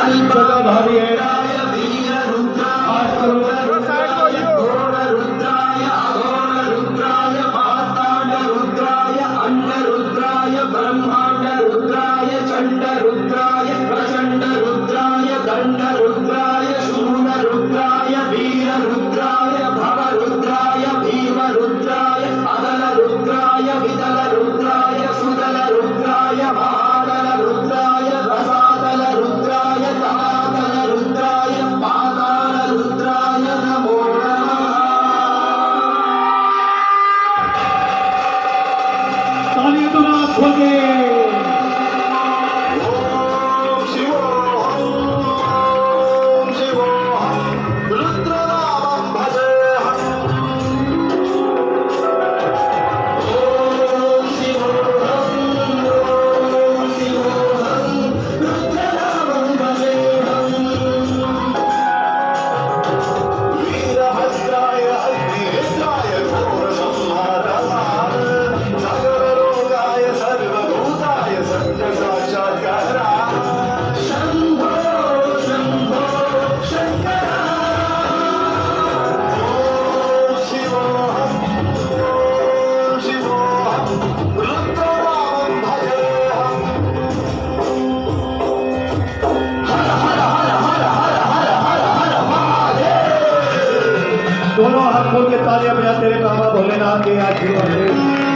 भारी है ब्रह्मांड रुद्राय चंड रुद्राय प्रचंड रुद्राय दंड रुद्राय शूल रुद्राय वीर रुद्राय भव रुद्राय भीम रुद्राय अदल रुद्राय विदल रुद्राय सुदल रुद्राय महादल रुद्राय रसादल रुद्राय तलादल रुद्राय पाताल रुद्राय नमो नमः। तालियों तो आप खोले दोनों हाथ खोल के तालियां बजा तेरे बाबा भोलेनाथ के आशीर्वाद से।